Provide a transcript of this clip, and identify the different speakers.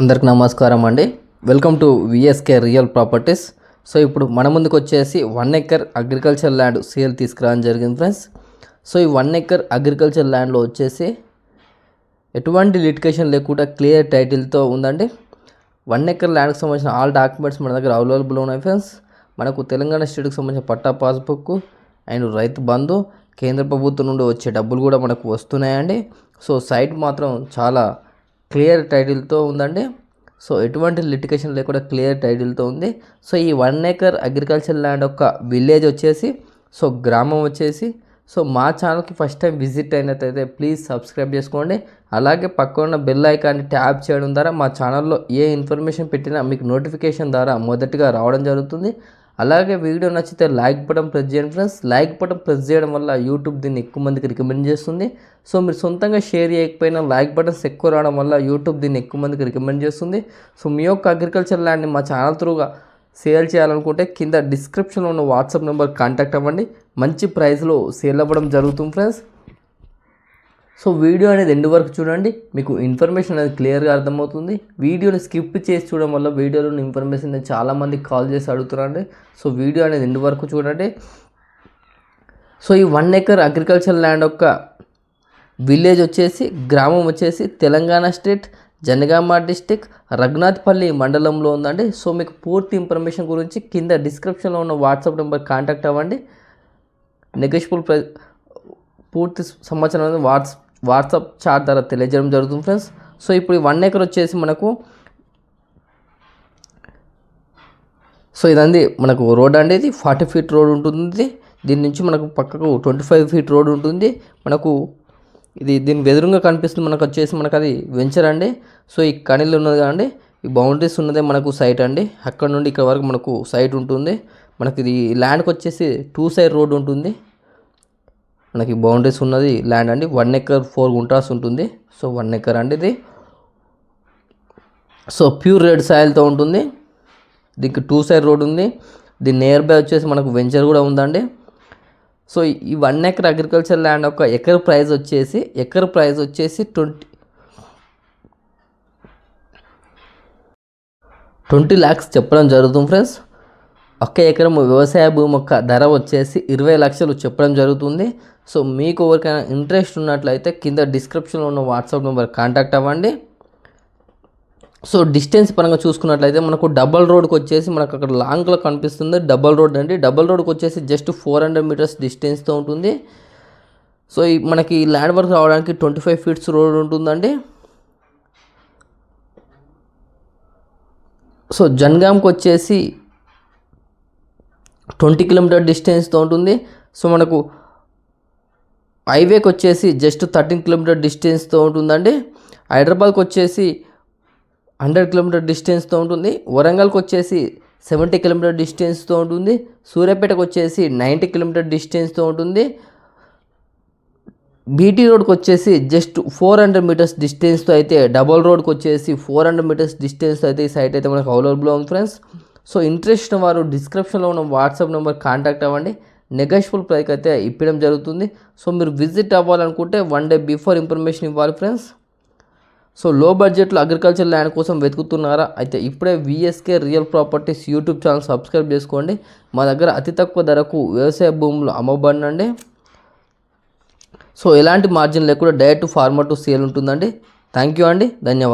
Speaker 1: అందరికి నమస్కారం అండి. Welcome to VSK real properties. So ఇప్పుడు మన ముందుకు వచ్చేసి 1 ఎకర్ అగ్రికల్చర్ ల్యాండ్ సేల్ తీసుకురావడం జరిగింది ఫ్రెండ్స్. సో ఈ 1 ఎకర్ అగ్రికల్చర్ ల్యాండ్లో వచ్చేసి ఎటువంటి లిటికేషన్ లేకుండా క్లియర్ టైటిల్తో ఉందండి. 1 ఎకర్ ల్యాండ్కి సంబంధించిన ఆల్ డాక్యుమెంట్స్ మన దగ్గర అవైలబుల్ ఉన్నాయి ఫ్రెండ్స్. మనకు తెలంగాణ స్టేట్కి సంబంధించిన పట్టా పాస్బుక్ అండ్ రైతు బంధు, కేంద్ర ప్రభుత్వం నుండి వచ్చే డబ్బులు కూడా మనకు వస్తున్నాయండి. సో సైట్ మాత్రం చాలా క్లియర్ టైటిల్తో ఉందండి. సో ఎటువంటి లిటికేషన్ లేకుండా క్లియర్ టైటిల్తో ఉంది. సో ఈ 1 ఎకర్ అగ్రికల్చర్ ల్యాండ్ యొక్క విలేజ్ వచ్చేసి, సో గ్రామం వచ్చేసి, సో మా ఛానల్కి ఫస్ట్ టైం విజిట్ అయినట్లయితే ప్లీజ్ సబ్స్క్రైబ్ చేసుకోండి. అలాగే పక్కన ఉన్న బెల్ ఐకాన్ని ట్యాప్ చేయడం ద్వారా మా ఛానల్లో ఏ ఇన్ఫర్మేషన్ పెట్టినా మీకు నోటిఫికేషన్ ద్వారా మొదటిగా రావడం జరుగుతుంది. అలాగే వీడియో నచ్చితే లైక్ బటన్ ప్రెస్ చేయండి ఫ్రెండ్స్. లైక్ బటన్ ప్రెస్ చేయడం వల్ల యూట్యూబ్ దీన్ని ఎక్కువ మందికి రికమెండ్ చేస్తుంది. సో మీరు సొంతంగా షేర్ చేయకపోయినా లైక్ బటన్స్ ఎక్కువ రావడం వల్ల యూట్యూబ్ దీన్ని ఎక్కువ మందికి రికమెండ్ చేస్తుంది. సో మీ యొక్క అగ్రికల్చర్ ల్యాండ్ని మా ఛానల్ త్రూగా సేల్ చేయాలనుకుంటే కింద డిస్క్రిప్షన్లో ఉన్న వాట్సాప్ నెంబర్ కాంటాక్ట్ అవ్వండి. మంచి ప్రైస్లో సేల్ అవ్వడం జరుగుతుంది ఫ్రెండ్స్. సో వీడియో అనేది ఎండ్ వరకు చూడండి, మీకు ఇన్ఫర్మేషన్ అనేది క్లియర్గా అర్థమవుతుంది. వీడియోని స్కిప్ చేసి చూడడం వల్ల వీడియోలో ఇన్ఫర్మేషన్ చాలామంది కాల్ చేసి అడుగుతున్నారండి. సో వీడియో అనేది ఎండ్ వరకు చూడండి. సో ఈ 1 ఎకర్ అగ్రికల్చర్ ల్యాండ్ యొక్క విలేజ్ వచ్చేసి, గ్రామం వచ్చేసి తెలంగాణ స్టేట్ జనగామ డిస్టిక్ రఘునాథ్పల్లి మండలంలో ఉందండి. సో మీకు పూర్తి ఇన్ఫర్మేషన్ గురించి కింద డిస్క్రిప్షన్లో ఉన్న వాట్సాప్ నెంబర్ కాంటాక్ట్ అవ్వండి. నెగోషియబుల్ ప్రైస్ పూర్తి సమాచారం అనేది వాట్సాప్ చాట్ ద్వారా తెలియజేయడం జరుగుతుంది ఫ్రెండ్స్. సో ఇప్పుడు ఈ 1 ఎకర్ వచ్చేసి మనకు, సో ఇదండి మనకు రోడ్ అండి. ఇది 40 ఫీట్ రోడ్ ఉంటుంది. దీని నుంచి మనకు పక్కకు 25 ఫీట్ రోడ్ ఉంటుంది. మనకు ఇది దీని ఎదురుగా కనిపిస్తుంది మనకు వచ్చేసి, మనకు అది వెంచర్ అండి. సో ఈ కనిలు ఉన్నది కదండి, ఈ బౌండరీస్ ఉన్నదే మనకు సైట్ అండి. అక్కడ నుండి ఇక్కడ వరకు మనకు సైట్ ఉంటుంది. మనకి ఇది ల్యాండ్కి వచ్చేసి 2 సైడ్ రోడ్ ఉంటుంది. మనకి బౌండరీస్ ఉన్నది ల్యాండ్ అండి. 1 ఎకర్ 4 గుంటాస్ ఉంటుంది. సో 1 ఎకర్ అండి ఇది. సో ప్యూర్ రెడ్ సాయిల్తో ఉంటుంది. దీనికి 2 సైడ్ రోడ్ ఉంది. దీని నియర్ బై వచ్చేసి మనకు వెంచర్ కూడా ఉందండి. సో ఈ 1 ఎకర్ అగ్రికల్చర్ ల్యాండ్ యొక్క ఎకర్ ప్రైస్ వచ్చేసి 20 lakhs చెప్పడం జరుగుతుంది ఫ్రెండ్స్. 1 ఎకరం వ్యవసాయ భూమి యొక్క ధర వచ్చేసి 20 లక్షలు చెప్పడం జరుగుతుంది. సో మీకు ఎవరికైనా ఇంట్రెస్ట్ ఉన్నట్లయితే కింద డిస్క్రిప్షన్లో ఉన్న వాట్సాప్ నెంబర్ కాంటాక్ట్ అవ్వండి. సో డిస్టెన్స్ పరంగా చూసుకున్నట్లయితే మనకు డబల్ రోడ్కి వచ్చేసి, మనకు అక్కడ లాంగ్లో కనిపిస్తుంది డబల్ రోడ్ అండి. డబల్ రోడ్కి వచ్చేసి జస్ట్ 400 మీటర్స్ డిస్టెన్స్తో ఉంటుంది. సో మనకి ల్యాండ్ వర్క్ రావడానికి 25 ఫీట్స్ రోడ్ ఉంటుందండి. సో జన్గామ్కి వచ్చేసి 20 కిలోమీటర్ డిస్టెన్స్తో ఉంటుంది. సో మనకు హైవేకి వచ్చేసి జస్ట్ 13 కిలోమీటర్ డిస్టెన్స్తో ఉంటుందండి. హైదరాబాద్కి వచ్చేసి 100 కిలోమీటర్ డిస్టెన్స్తో ఉంటుంది. వరంగల్కి వచ్చేసి 70 కిలోమీటర్ డిస్టెన్స్తో ఉంటుంది. సూర్యాపేటకు వచ్చేసి 90 కిలోమీటర్ డిస్టెన్స్తో ఉంటుంది. బీటీ రోడ్కి వచ్చేసి జస్ట్ 400 మీటర్స్ డిస్టెన్స్తో అయితే, డబల్ రోడ్కి వచ్చేసి 400 మీటర్స్ డిస్టెన్స్తో అయితే ఈ సైట్ అయితే మనకు అవైలబుల్లో ఉంది ఫ్రెండ్స్. సో ఇంట్రెస్ట్ వారు డిస్క్రిప్షన్లో ఉన్న వాట్సాప్ నెంబర్ కాంటాక్ట్ అవ్వండి. నెగోషియబుల్ ప్రైస్ అయితే ఇప్పడం జరుగుతుంది. సో మీరు విజిట్ అవ్వాలనుకుంటే 1 డే బిఫోర్ ఇన్ఫర్మేషన్ ఇవ్వాలి ఫ్రెండ్స్. సో లో బడ్జెట్లో అగ్రికల్చర్ ల్యాండ్ కోసం వెతుకుతున్నారా? అయితే ఇప్పుడే VSK real properties YouTube channel subscribe చేసుకోండి. మా దగ్గర అతి తక్కువ ధరకు వ్యవసాయ భూములు అమ్మబడినండి. సో ఎలాంటి మార్జిన్ లేకుండా డైరెక్ట్ ఫార్మర్ టు సేల్ ఉంటుందండి. థ్యాంక్ యూ అండి, ధన్యవాదాలు.